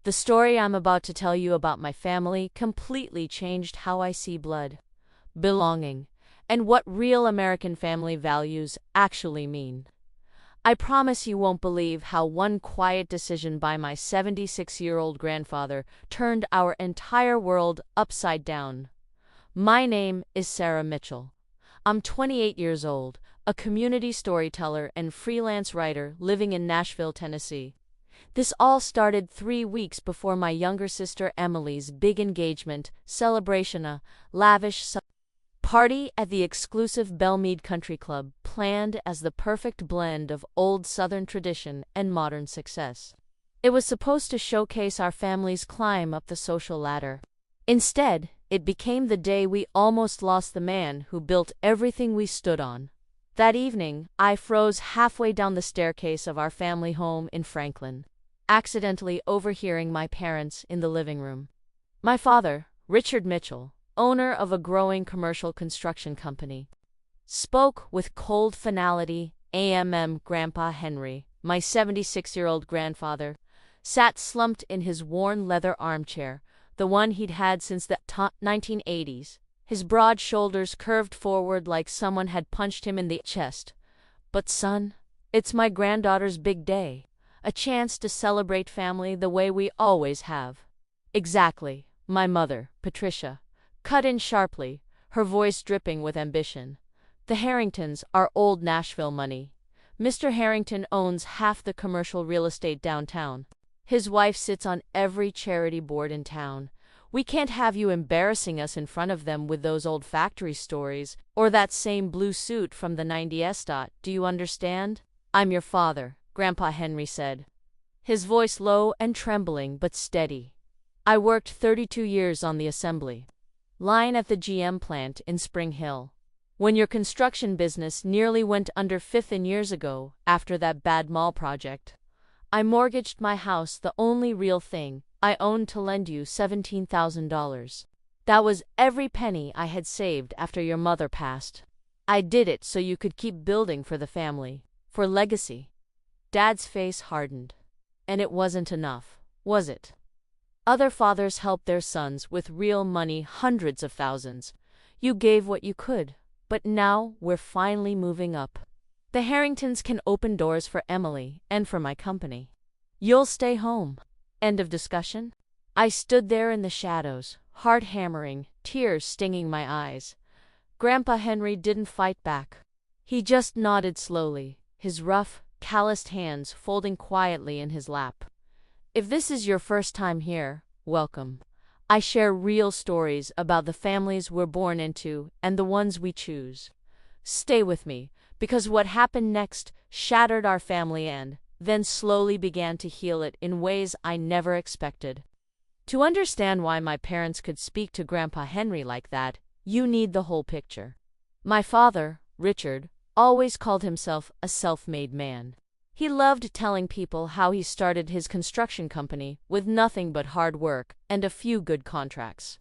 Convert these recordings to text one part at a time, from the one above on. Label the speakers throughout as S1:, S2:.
S1: The story I'm about to tell you about my family completely changed how I see blood, belonging, and what real American family values actually mean. I promise you won't believe how one quiet decision by my 76-year-old grandfather turned our entire world upside down. My name is Sarah Mitchell. I'm 28 years old, a community storyteller and freelance writer living in Nashville, Tennessee. This all started 3 weeks before my younger sister Emily's big engagement celebration, a lavish party at the exclusive Belmead Country Club, planned as the perfect blend of old Southern tradition and modern success. It was supposed to showcase our family's climb up the social ladder. Instead, it became the day we almost lost the man who built everything we stood on. That evening, I froze halfway down the staircase of our family home in Franklin, accidentally overhearing my parents in the living room. My father, Richard Mitchell, owner of a growing commercial construction company, spoke with cold finality. Grandpa Henry, my 76-year-old grandfather, sat slumped in his worn leather armchair, the one he'd had since the 1980s, his broad shoulders curved forward like someone had punched him in the chest. "But son, it's my granddaughter's big day, a chance to celebrate family the way we always have." "Exactly," my mother, Patricia, cut in sharply, her voice dripping with ambition. "The Harringtons are old Nashville money. Mr. Harrington owns half the commercial real estate downtown. His wife sits on every charity board in town. We can't have you embarrassing us in front of them with those old factory stories, or that same blue suit from the 90s. Do you understand?" "I'm your father," Grandpa Henry said, his voice low and trembling but steady. "I worked 32 years on the assembly line at the GM plant in Spring Hill. When your construction business nearly went under 15 years ago after that bad mall project, I mortgaged my house, the only real thing I owned, to lend you $17,000. That was every penny I had saved after your mother passed. I did it so you could keep building for the family, for legacy." Dad's face hardened. "And it wasn't enough, was it? Other fathers helped their sons with real money, hundreds of thousands. You gave what you could, but now we're finally moving up. The Harringtons can open doors for Emily and for my company. You'll stay home." End of discussion. I stood there in the shadows, heart hammering, tears stinging my eyes. Grandpa Henry didn't fight back. He just nodded slowly, his rough, calloused hands folding quietly in his lap. "If this is your first time here, welcome. I share real stories about the families we're born into and the ones we choose. Stay with me, because what happened next shattered our family and then slowly began to heal it in ways I never expected." To understand why my parents could speak to Grandpa Henry like that, you need the whole picture. My father, Richard, always called himself a self-made man. He loved telling people how he started his construction company with nothing but hard work and a few good contracts.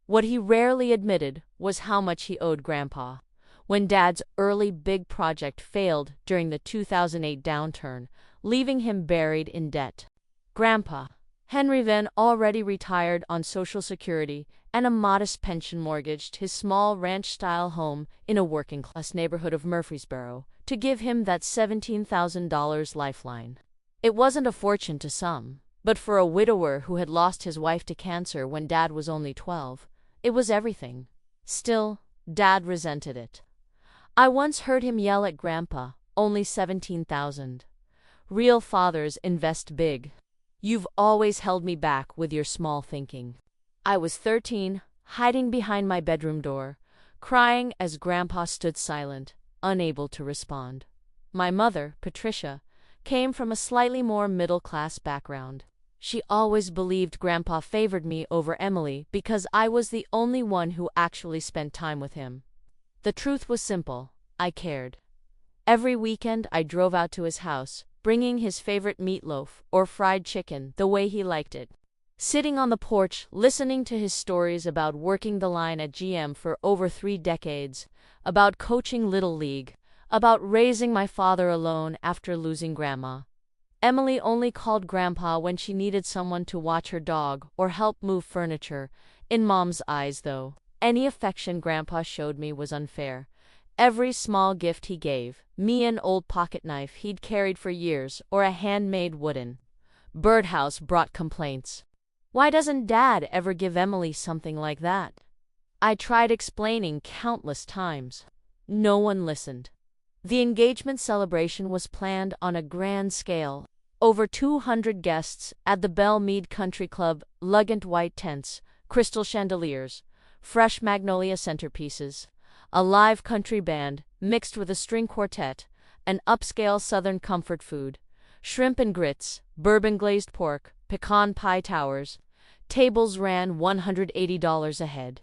S1: What he rarely admitted was how much he owed Grandpa. When Dad's early big project failed during the 2008 downturn, leaving him buried in debt, Grandpa Henry, then already retired on Social Security and a modest pension, mortgaged his small ranch-style home in a working-class neighborhood of Murfreesboro to give him that $17,000 lifeline. It wasn't a fortune to some, but for a widower who had lost his wife to cancer when Dad was only 12, it was everything. Still, Dad resented it. I once heard him yell at Grandpa, "Only 17,000. Real fathers invest big. You've always held me back with your small thinking." I was 13, hiding behind my bedroom door, crying as Grandpa stood silent, unable to respond. My mother, Patricia, came from a slightly more middle-class background. She always believed Grandpa favored me over Emily because I was the only one who actually spent time with him. The truth was simple: I cared. Every weekend I drove out to his house, bringing his favorite meatloaf or fried chicken the way he liked it. Sitting on the porch, listening to his stories about working the line at GM for over 3 decades, about coaching Little League, about raising my father alone after losing Grandma. Emily only called Grandpa when she needed someone to watch her dog or help move furniture. In Mom's eyes, though, any affection Grandpa showed me was unfair. Every small gift he gave, me an old pocket knife he'd carried for years or a handmade wooden birdhouse, brought complaints. Why doesn't Dad ever give Emily something like that? I tried explaining countless times. No one listened. The engagement celebration was planned on a grand scale. Over 200 guests at the Belle Meade Country Club, elegant white tents, crystal chandeliers, fresh magnolia centerpieces, a live country band mixed with a string quartet, an upscale Southern comfort food, shrimp and grits, bourbon-glazed pork, pecan pie towers. Tables ran $180 a head.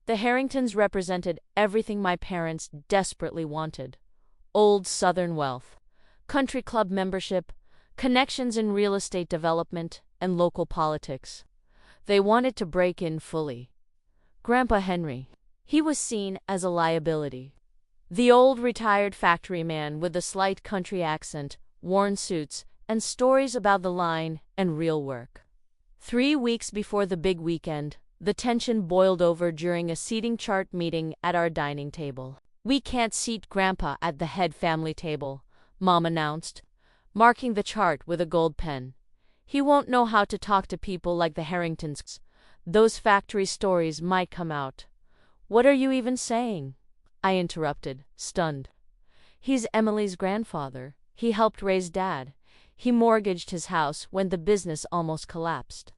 S1: The Harringtons represented everything my parents desperately wanted: old Southern wealth, country club membership, connections in real estate development, and local politics. They wanted to break in fully. Grandpa Henry, he was seen as a liability. The old retired factory man with a slight country accent, worn suits, and stories about the line and real work. 3 weeks before the big weekend, the tension boiled over during a seating chart meeting at our dining table. "We can't seat Grandpa at the head family table," Mom announced, marking the chart with a gold pen. "He won't know how to talk to people like the Harringtons. Those factory stories might come out." "What are you even saying?" I interrupted, stunned. "He's Emily's grandfather. He helped raise Dad. He mortgaged his house when the business almost collapsed."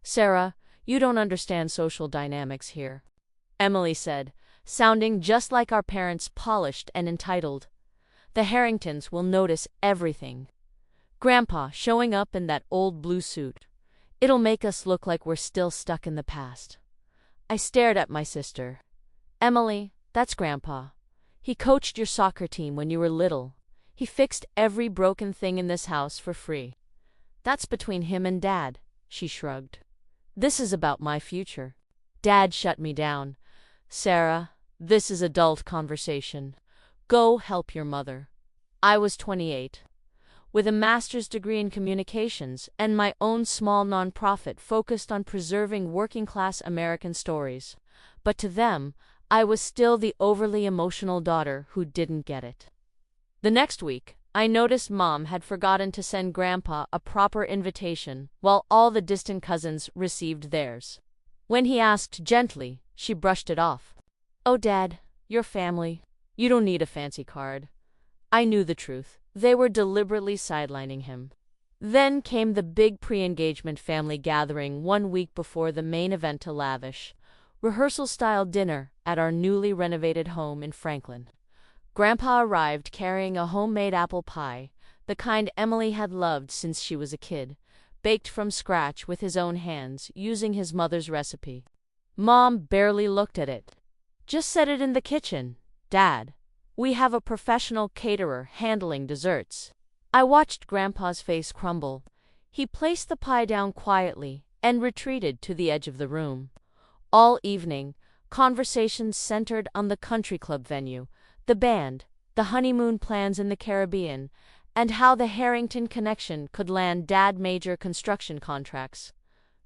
S1: "Sarah, you don't understand social dynamics here," Emily said, sounding just like our parents, polished and entitled. "The Harringtons will notice everything. Grandpa showing up in that old blue suit. It'll make us look like we're still stuck in the past." I stared at my sister. "Emily, that's Grandpa. He coached your soccer team when you were little. He fixed every broken thing in this house for free. That's between him and Dad," she shrugged. "This is about my future." Dad shut me down. "Sarah, this is adult conversation. Go help your mother." I was 28, with a master's degree in communications and my own small nonprofit focused on preserving working-class American stories. But to them, I was still the overly emotional daughter who didn't get it. The next week, I noticed Mom had forgotten to send Grandpa a proper invitation while all the distant cousins received theirs. When he asked gently, she brushed it off. "Oh, Dad, your family. You don't need a fancy card." I knew the truth. They were deliberately sidelining him. Then came the big pre-engagement family gathering 1 week before the main event, a lavish, rehearsal-style dinner at our newly renovated home in Franklin. Grandpa arrived carrying a homemade apple pie, the kind Emily had loved since she was a kid, baked from scratch with his own hands, using his mother's recipe. Mom barely looked at it. "Just set it in the kitchen, Dad. We have a professional caterer handling desserts." I watched Grandpa's face crumble. He placed the pie down quietly and retreated to the edge of the room. All evening, conversations centered on the country club venue, the band, the honeymoon plans in the Caribbean, and how the Harrington connection could land Dad major construction contracts.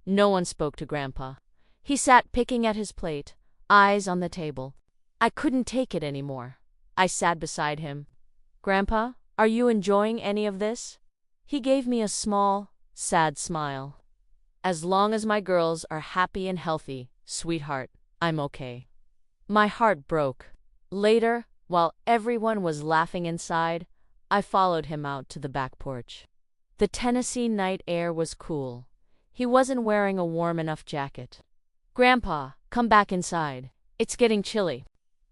S1: No one spoke to Grandpa. He sat picking at his plate, eyes on the table. I couldn't take it anymore. I sat beside him. "Grandpa, are you enjoying any of this?" He gave me a small, sad smile. "As long as my girls are happy and healthy, sweetheart, I'm okay." My heart broke. Later, while everyone was laughing inside, I followed him out to the back porch. The Tennessee night air was cool. He wasn't wearing a warm enough jacket. "Grandpa, come back inside. It's getting chilly."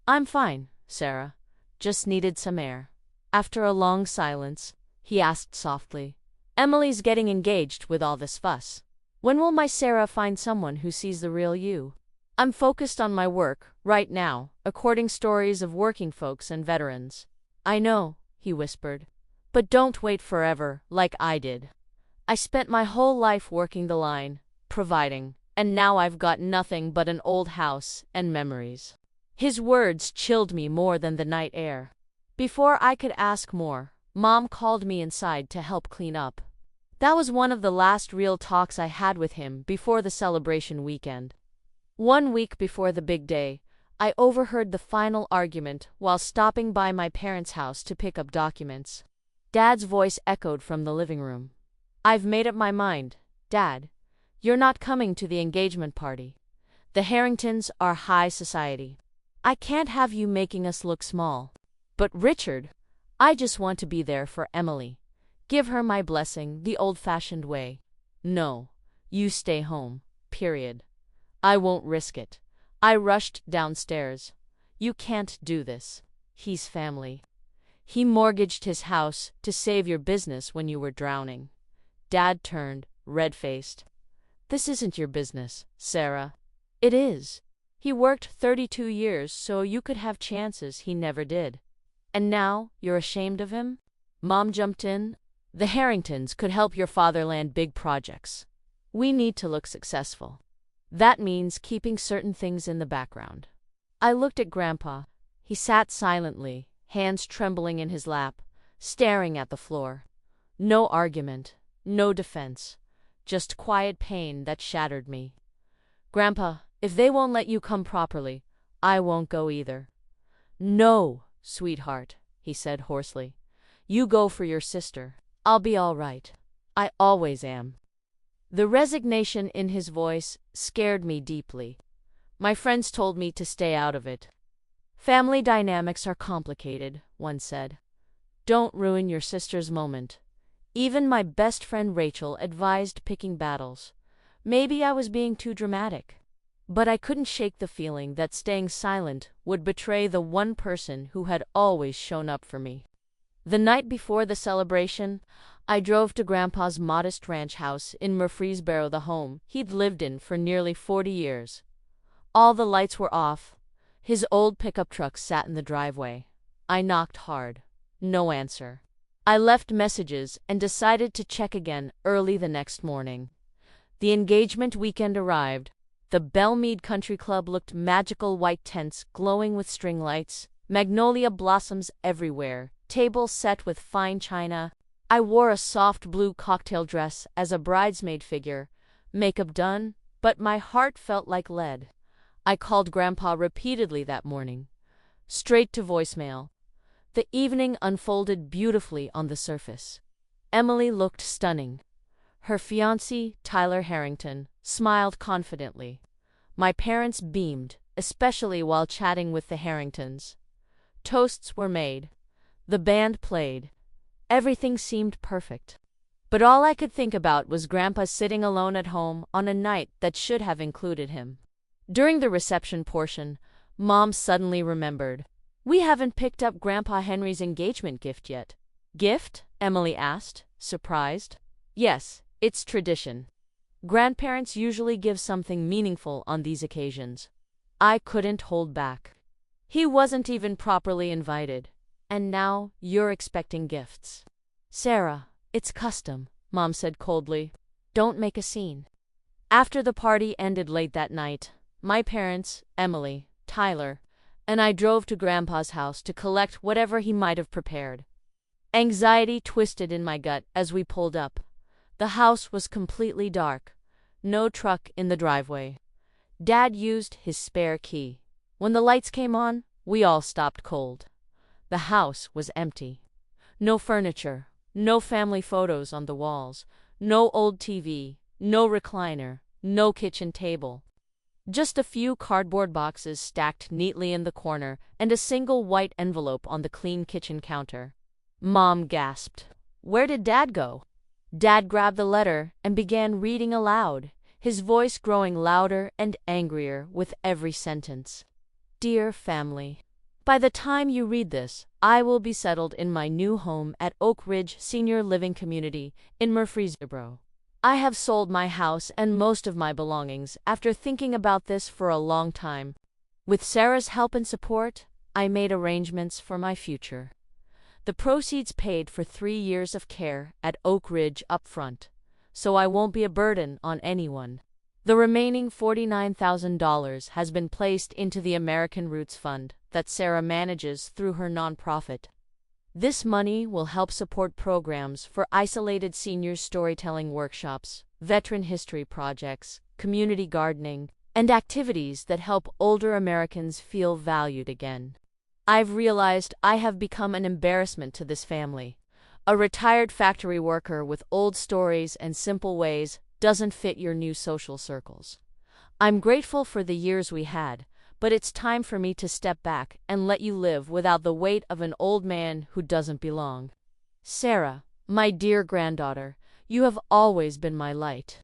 S1: "I'm fine, Sarah. Just needed some air." After a long silence, he asked softly, "Emily's getting engaged with all this fuss. When will my Sarah find someone who sees the real you?" "I'm focused on my work, right now, according stories of working folks and veterans." "I know," he whispered. "But don't wait forever, like I did. I spent my whole life working the line, providing, and now I've got nothing but an old house and memories." His words chilled me more than the night air. Before I could ask more, Mom called me inside to help clean up. That was one of the last real talks I had with him before the celebration weekend. 1 week before the big day, I overheard the final argument while stopping by my parents' house to pick up documents. Dad's voice echoed from the living room. "I've made up my mind, Dad. You're not coming to the engagement party. The Harringtons are high society. I can't have you making us look small." "But Richard, I just want to be there for Emily. Give her my blessing the old-fashioned way." "No, you stay home, period." "I won't risk it." I rushed downstairs. "You can't do this. He's family. He mortgaged his house to save your business when you were drowning." Dad turned, red-faced. "This isn't your business, Sarah." "It is. He worked 32 years so you could have chances he never did. And now you're ashamed of him?" Mom jumped in. "The Harringtons could help your father land big projects. We need to look successful. That means keeping certain things in the background." I looked at Grandpa. He sat silently, hands trembling in his lap, staring at the floor. No argument, no defense, just quiet pain that shattered me. "Grandpa, if they won't let you come properly, I won't go either." "No, sweetheart," he said hoarsely. "You go for your sister. I'll be all right. I always am." The resignation in his voice scared me deeply. My friends told me to stay out of it. "Family dynamics are complicated," one said. "Don't ruin your sister's moment." Even my best friend Rachel advised picking battles. Maybe I was being too dramatic. But I couldn't shake the feeling that staying silent would betray the one person who had always shown up for me. The night before the celebration, I drove to Grandpa's modest ranch house in Murfreesboro, the home he'd lived in for nearly 40 years. All the lights were off. His old pickup truck sat in the driveway. I knocked hard. No answer. I left messages and decided to check again early the next morning. The engagement weekend arrived. The Belmead Country Club looked magical, white tents glowing with string lights, magnolia blossoms everywhere, tables set with fine china. I wore a soft blue cocktail dress as a bridesmaid figure, makeup done, but my heart felt like lead. I called Grandpa repeatedly that morning. Straight to voicemail. The evening unfolded beautifully on the surface. Emily looked stunning. Her fiancé, Tyler Harrington, smiled confidently. My parents beamed, especially while chatting with the Harringtons. Toasts were made. The band played. Everything seemed perfect. But all I could think about was Grandpa sitting alone at home on a night that should have included him. During the reception portion, Mom suddenly remembered. "We haven't picked up Grandpa Henry's engagement gift yet." "Gift?" Emily asked, surprised. "Yes, it's tradition. Grandparents usually give something meaningful on these occasions." I couldn't hold back. "He wasn't even properly invited. And now you're expecting gifts." "Sarah, it's custom," Mom said coldly. "Don't make a scene." After the party ended late that night, my parents, Emily, Tyler, and I drove to Grandpa's house to collect whatever he might have prepared. Anxiety twisted in my gut as we pulled up. The house was completely dark. No truck in the driveway. Dad used his spare key. When the lights came on, we all stopped cold. The house was empty. No furniture, no family photos on the walls, no old TV, no recliner, no kitchen table. Just a few cardboard boxes stacked neatly in the corner and a single white envelope on the clean kitchen counter. Mom gasped. "Where did Dad go?" Dad grabbed the letter and began reading aloud, his voice growing louder and angrier with every sentence. "Dear family, by the time you read this, I will be settled in my new home at Oak Ridge Senior Living Community in Murfreesboro. I have sold my house and most of my belongings after thinking about this for a long time. With Sarah's help and support, I made arrangements for my future. The proceeds paid for 3 years of care at Oak Ridge up front, so I won't be a burden on anyone. The remaining $49,000 has been placed into the American Roots Fund that Sarah manages through her nonprofit. This money will help support programs for isolated seniors, storytelling workshops, veteran history projects, community gardening, and activities that help older Americans feel valued again. I've realized I have become an embarrassment to this family. A retired factory worker with old stories and simple ways doesn't fit your new social circles. I'm grateful for the years we had, but it's time for me to step back and let you live without the weight of an old man who doesn't belong. Sarah, my dear granddaughter, you have always been my light.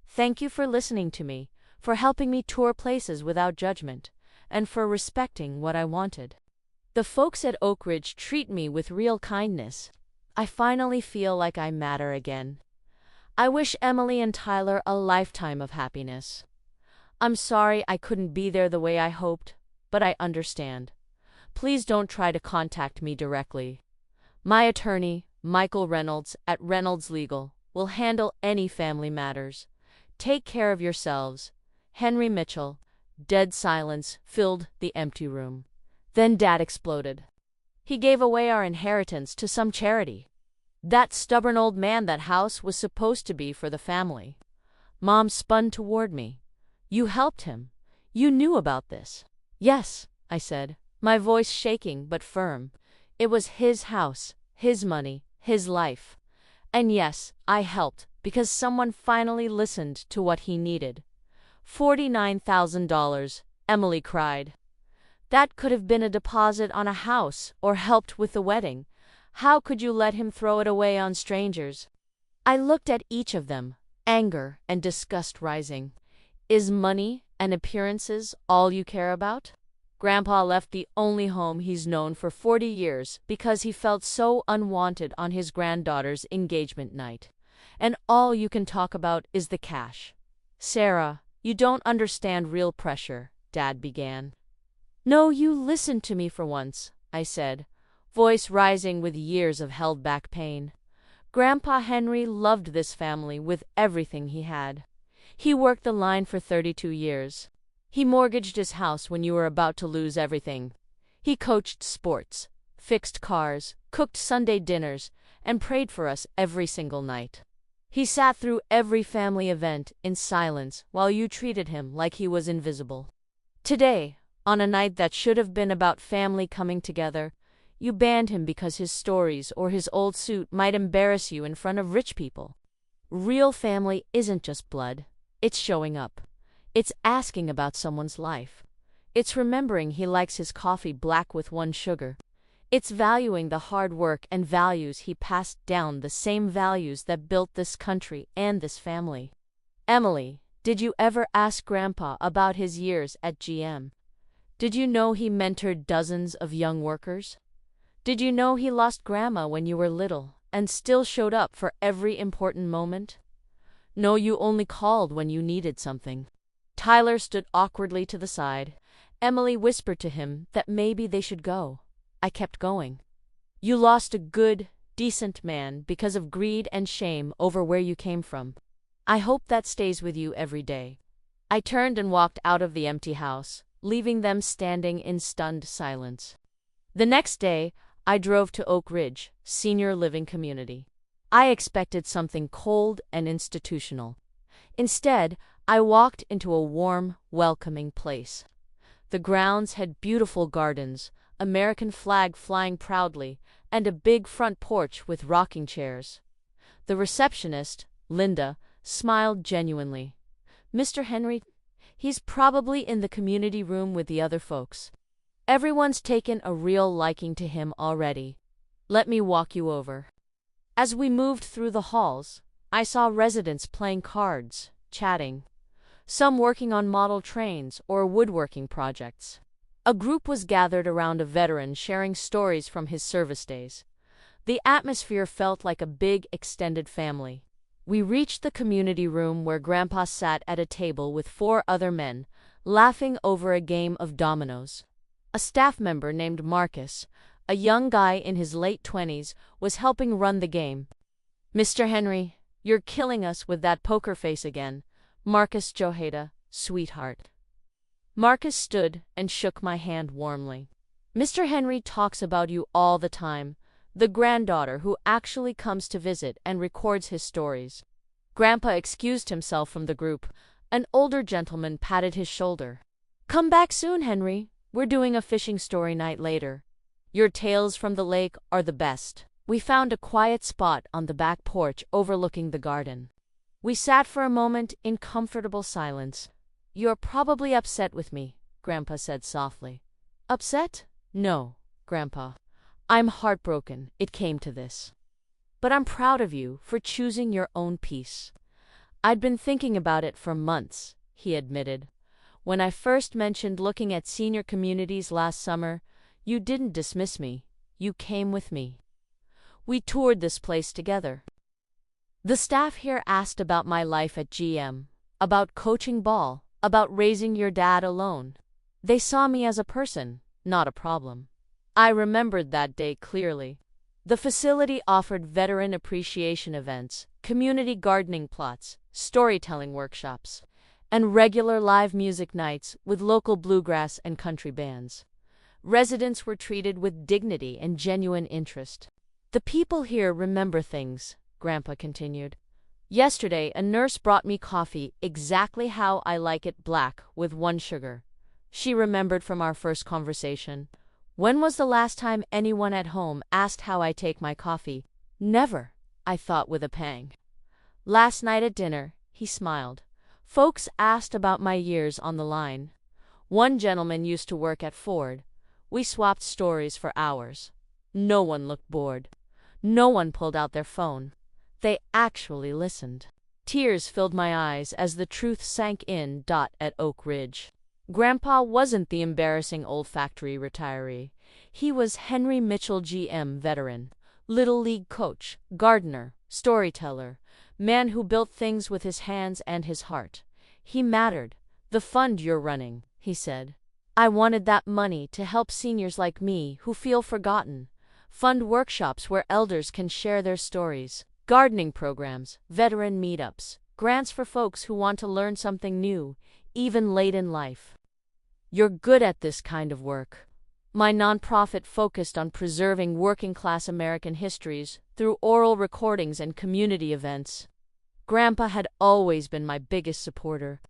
S1: Thank you for listening to me, for helping me tour places without judgment, and for respecting what I wanted. The folks at Oak Ridge treat me with real kindness. I finally feel like I matter again. I wish Emily and Tyler a lifetime of happiness. I'm sorry I couldn't be there the way I hoped, but I understand. Please don't try to contact me directly. My attorney, Michael Reynolds at Reynolds Legal, will handle any family matters. Take care of yourselves. Henry Mitchell. Dead silence filled the empty room. Then Dad exploded. He gave away our inheritance to some charity. That stubborn old man, that house was supposed to be for the family. Mom spun toward me. You helped him. You knew about this. Yes, I said, my voice shaking but firm. It was his house, his money, his life. And yes, I helped because someone finally listened to what he needed. $49,000, Emily cried. That could have been a deposit on a house or helped with the wedding. How could you let him throw it away on strangers? I looked at each of them, anger and disgust rising. Is money and appearances all you care about? Grandpa left the only home he's known for 40 years because he felt so unwanted on his granddaughter's engagement night. And all you can talk about is the cash. Sarah, you don't understand real pressure, Dad began. No, you listen to me for once, I said, voice rising with years of held-back pain. Grandpa Henry loved this family with everything he had. He worked the line for 32 years. He mortgaged his house when you were about to lose everything. He coached sports, fixed cars, cooked Sunday dinners, and prayed for us every single night. He sat through every family event in silence while you treated him like he was invisible. Today, on a night that should have been about family coming together, you banned him because his stories or his old suit might embarrass you in front of rich people. Real family isn't just blood. It's showing up. It's asking about someone's life. It's remembering he likes his coffee black with 1 sugar. It's valuing the hard work and values he passed down, the same values that built this country and this family. Emily, did you ever ask Grandpa about his years at GM? Did you know he mentored dozens of young workers? Did you know he lost Grandma when you were little and still showed up for every important moment? No, you only called when you needed something. Tyler stood awkwardly to the side. Emily whispered to him that maybe they should go. I kept going. You lost a good, decent man because of greed and shame over where you came from. I hope that stays with you every day. I turned and walked out of the empty house, leaving them standing in stunned silence. The next day, I drove to Oak Ridge, senior living community. I expected something cold and institutional. Instead, I walked into a warm, welcoming place. The grounds had beautiful gardens, American flag flying proudly, and a big front porch with rocking chairs. The receptionist, Linda, smiled genuinely. Mr. Henry, he's probably in the community room with the other folks. Everyone's taken a real liking to him already. Let me walk you over. As we moved through the halls, I saw residents playing cards, chatting. Some working on model trains or woodworking projects. A group was gathered around a veteran sharing stories from his service days. The atmosphere felt like a big, extended family. We reached the community room where Grandpa sat at a table with 4 other men, laughing over a game of dominoes. A staff member named Marcus, a young guy in his late 20s, was helping run the game. Mr. Henry, you're killing us with that poker face again. Marcus Joheda, sweetheart. Marcus stood and shook my hand warmly. Mr. Henry talks about you all the time. the granddaughter who actually comes to visit and records his stories. Grandpa excused himself from the group. An older gentleman patted his shoulder. "Come back soon, Henry. We're doing a fishing story night later. Your tales from the lake are the best." We found a quiet spot on the back porch overlooking the garden. We sat for a moment in comfortable silence. "You're probably upset with me," Grandpa said softly. "Upset? No, Grandpa. I'm heartbroken it came to this. But I'm proud of you for choosing your own peace." "I'd been thinking about it for months," he admitted. "When I first mentioned looking at senior communities last summer, you didn't dismiss me. You came with me. We toured this place together. The staff here asked about my life at GM, about coaching ball, about raising your dad alone. They saw me as a person, not a problem." I remembered that day clearly. The facility offered veteran appreciation events, community gardening plots, storytelling workshops, and regular live music nights with local bluegrass and country bands. Residents were treated with dignity and genuine interest. "The people here remember things," Grandpa continued. "Yesterday, a nurse brought me coffee exactly how I like it, black with 1 sugar. She remembered from our first conversation. When was the last time anyone at home asked how I take my coffee? Never," I thought with a pang. "Last night at dinner," he smiled, "folks asked about my years on the line. One gentleman used to work at Ford. We swapped stories for hours. No one looked bored. No one pulled out their phone. They actually listened." Tears filled my eyes as the truth sank in. At Oak Ridge, Grandpa wasn't the embarrassing old factory retiree. He was Henry Mitchell, GM veteran, Little League coach, gardener, storyteller, man who built things with his hands and his heart. He mattered. "The fund you're running," he said. "I wanted that money to help seniors like me who feel forgotten. Fund workshops where elders can share their stories, gardening programs, veteran meetups, grants for folks who want to learn something new, even late in life. You're good at this kind of work." My nonprofit focused on preserving working-class American histories through oral recordings and community events. Grandpa had always been my biggest supporter.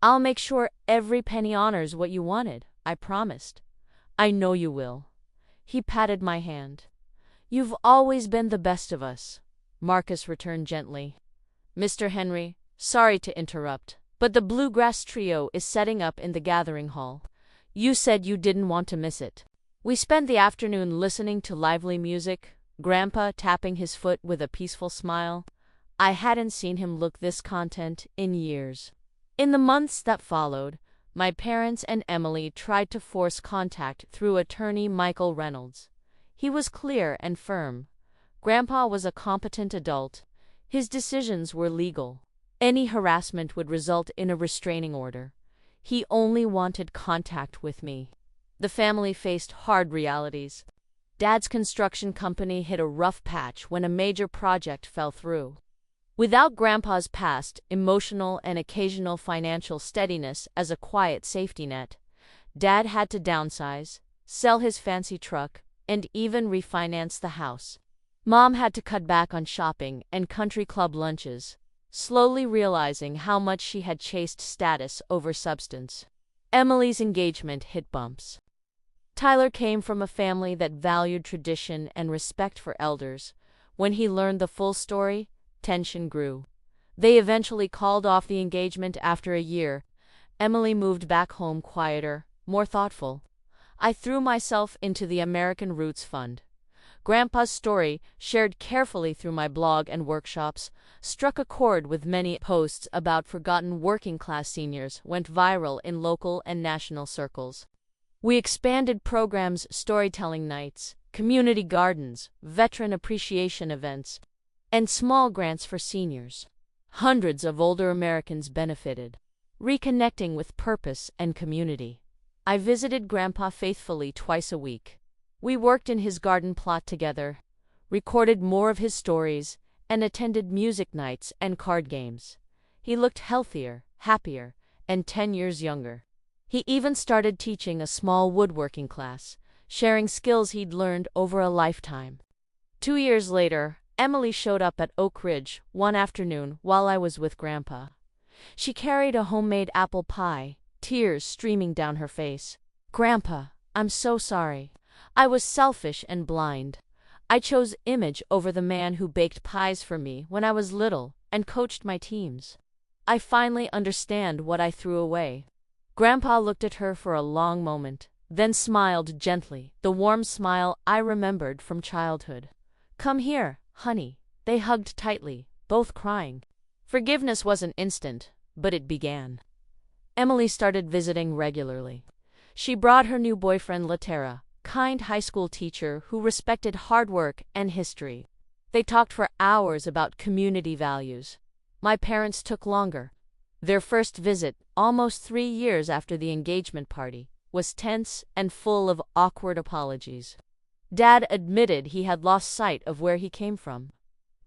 S1: "I'll make sure every penny honors what you wanted," I promised. "I know you will." He patted my hand. "You've always been the best of us," Marcus returned gently. "Mr. Henry, sorry to interrupt, but the Bluegrass Trio is setting up in the gathering hall. You said you didn't want to miss it." We spent the afternoon listening to lively music, Grandpa tapping his foot with a peaceful smile. I hadn't seen him look this content in years. In the months that followed, my parents and Emily tried to force contact through attorney Michael Reynolds. He was clear and firm. Grandpa was a competent adult. His decisions were legal. Any harassment would result in a restraining order. He only wanted contact with me. The family faced hard realities. Dad's construction company hit a rough patch when a major project fell through. Without Grandpa's past, emotional, and occasional financial steadiness as a quiet safety net, Dad had to downsize, sell his fancy truck, and even refinance the house. Mom had to cut back on shopping and country club lunches, slowly realizing how much she had chased status over substance. Emily's engagement hit bumps. Tyler came from a family that valued tradition and respect for elders. When he learned the full story, tension grew. They eventually called off the engagement after a year. Emily moved back home quieter, more thoughtful. I threw myself into the American Roots Fund. Grandpa's story, shared carefully through my blog and workshops, struck a chord with many. Posts about forgotten working-class seniors went viral in local and national circles. We expanded programs, storytelling nights, community gardens, veteran appreciation events, and small grants for seniors. Hundreds of older Americans benefited, reconnecting with purpose and community. I visited Grandpa faithfully twice a week. We worked in his garden plot together, recorded more of his stories, and attended music nights and card games. He looked healthier, happier, and 10 years younger. He even started teaching a small woodworking class, sharing skills he'd learned over a lifetime. 2 years later, Emily showed up at Oak Ridge one afternoon while I was with Grandpa. She carried a homemade apple pie, tears streaming down her face. "Grandpa, I'm so sorry. I was selfish and blind. I chose image over the man who baked pies for me when I was little and coached my teams. I finally understand what I threw away." Grandpa looked at her for a long moment, then smiled gently, the warm smile I remembered from childhood. "Come here, honey." They hugged tightly, both crying. Forgiveness wasn't instant, but it began. Emily started visiting regularly. She brought her new boyfriend Latera, kind high school teacher who respected hard work and history. They talked for hours about community values. My parents took longer. Their first visit, almost 3 years after the engagement party, was tense and full of awkward apologies. Dad admitted he had lost sight of where he came from.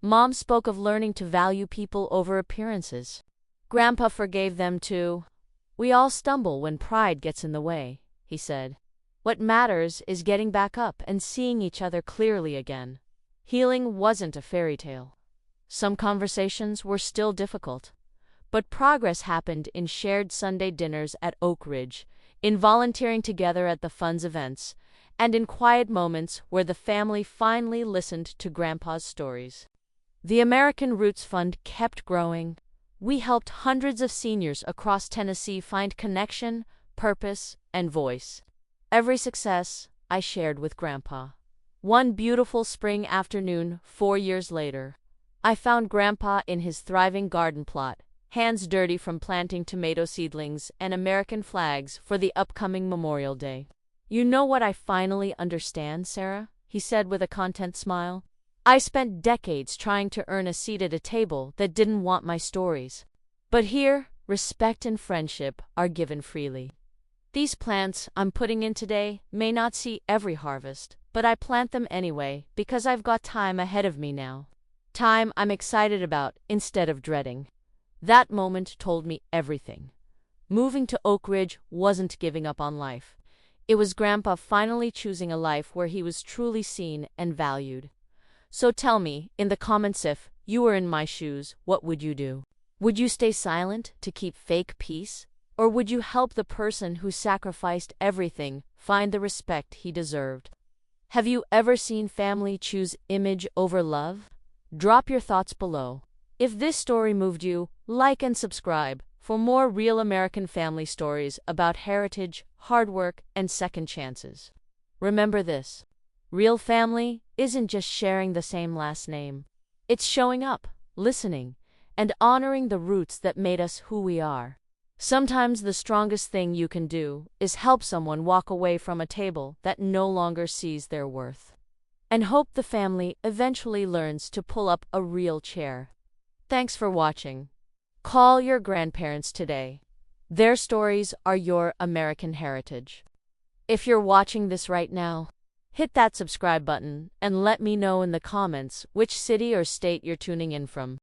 S1: Mom spoke of learning to value people over appearances. Grandpa forgave them too. "We all stumble when pride gets in the way," he said. "What matters is getting back up and seeing each other clearly again." Healing wasn't a fairy tale. Some conversations were still difficult, but progress happened in shared Sunday dinners at Oak Ridge, in volunteering together at the fun's events, and in quiet moments where the family finally listened to Grandpa's stories. The American Roots Fund kept growing. We helped hundreds of seniors across Tennessee find connection, purpose, and voice. Every success I shared with Grandpa. One beautiful spring afternoon, 4 years later, I found Grandpa in his thriving garden plot, hands dirty from planting tomato seedlings and American flags for the upcoming Memorial Day. "You know what I finally understand, Sarah?" he said with a content smile. "I spent decades trying to earn a seat at a table that didn't want my stories. But here, respect and friendship are given freely. These plants I'm putting in today may not see every harvest, but I plant them anyway because I've got time ahead of me now. Time I'm excited about instead of dreading." That moment told me everything. Moving to Oak Ridge wasn't giving up on life. It was Grandpa finally choosing a life where he was truly seen and valued. So tell me, in the comments, if you were in my shoes, what would you do? Would you stay silent to keep fake peace? Or would you help the person who sacrificed everything find the respect he deserved? Have you ever seen family choose image over love? Drop your thoughts below. If this story moved you, like and subscribe for more real American family stories about heritage, hard work, and second chances. Remember this: real family isn't just sharing the same last name. It's showing up, listening, and honoring the roots that made us who we are. Sometimes the strongest thing you can do is help someone walk away from a table that no longer sees their worth. And hope the family eventually learns to pull up a real chair. Thanks for watching. Call your grandparents today. Their stories are your American heritage. If you're watching this right now, hit that subscribe button and let me know in the comments which city or state you're tuning in from.